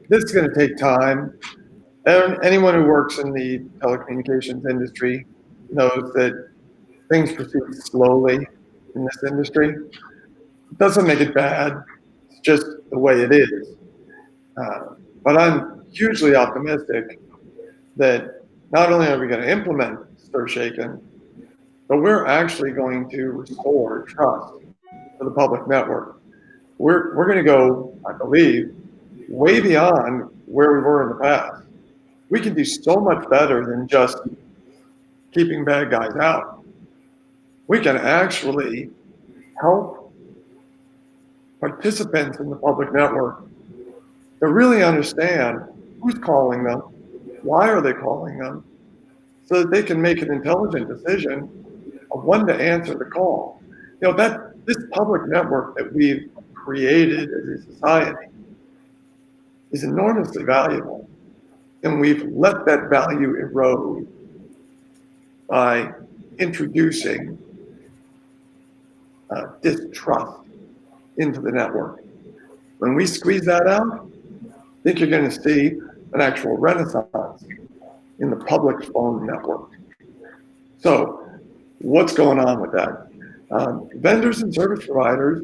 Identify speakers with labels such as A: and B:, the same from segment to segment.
A: this is going to take time. And anyone who works in the telecommunications industry knows that things proceed slowly in this industry. It doesn't make it bad. It's just the way it is. But I'm hugely optimistic that not only are we going to implement Stir Shaken, but we're actually going to restore trust to the public network. We're going to go, I believe, way beyond where we were in the past. We can do so much better than just keeping bad guys out. We can actually help participants in the public network to really understand who's calling them, why are they calling them, so that they can make an intelligent decision of when to answer the call. That this public network that we've created as a society is enormously valuable, and we've let that value erode by introducing distrust into the network. When we squeeze that out, I think you're going to see an actual renaissance in the public phone network. So what's going on with that? Vendors and service providers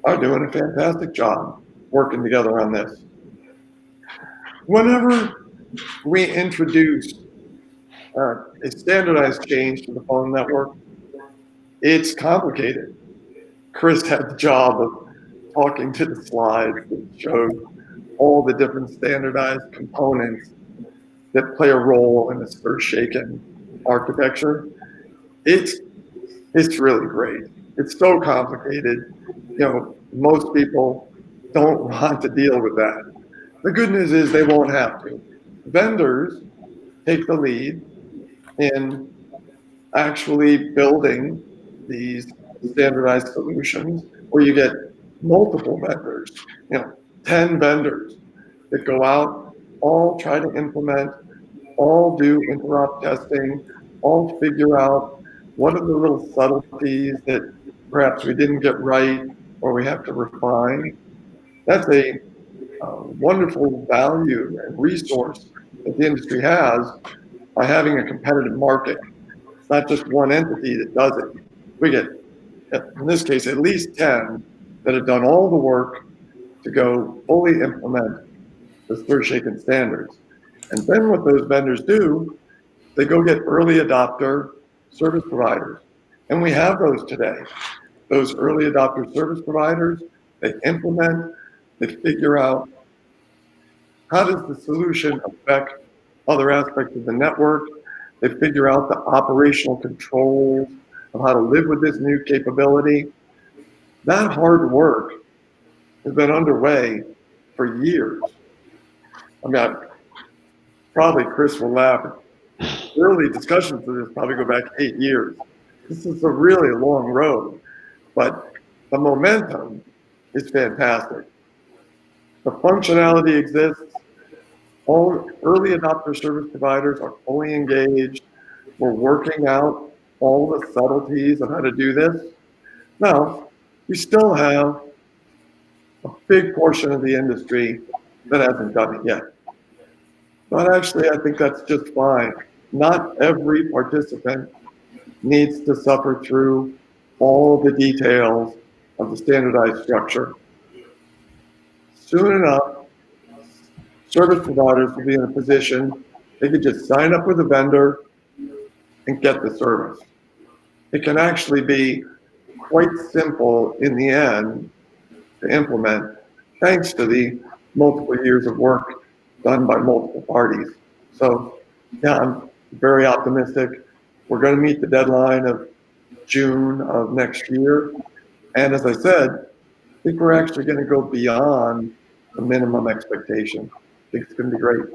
A: are doing a fantastic job working together on this. Whenever we introduce a standardized change to the phone network, it's complicated. Chris had the job of talking to the slides that showed all the different standardized components that play a role in the Stir Shaken architecture. It's really great. It's so complicated. Most people don't want to deal with that. The good news is they won't have to. Vendors take the lead in actually building these standardized solutions where you get multiple vendors, 10 vendors that go out, all try to implement, all do interop testing, all figure out what are the little subtleties that perhaps we didn't get right or we have to refine. That's a wonderful value and resource that the industry has by having a competitive market. It's not just one entity that does it. We get, in this case, at least 10 that have done all the work to go fully implement the Stir Shaken standards. And then what those vendors do, they go get early adopter service providers. And we have those today. Those early adopter service providers, they implement, they figure out how does the solution affect other aspects of the network. They figure out the operational controls of how to live with this new capability. That hard work has been underway for years. Probably Chris will laugh. Early discussions of this probably go back 8 years. This is a really long road, but the momentum is fantastic. The functionality exists. All early adopter service providers are fully engaged. We're working out all the subtleties of how to do this. Now, we still have a big portion of the industry that hasn't done it yet. But actually, I think that's just fine. Not every participant needs to suffer through all the details of the standardized structure. Soon enough, service providers will be in a position they could just sign up with a vendor and get the service. It can actually be quite simple in the end to implement, thanks to the multiple years of work done by multiple parties. So, yeah, I'm very optimistic. We're going to meet the deadline of June of next year. And as I said, I think we're actually going to go beyond the minimum expectation. I think it's going to be great.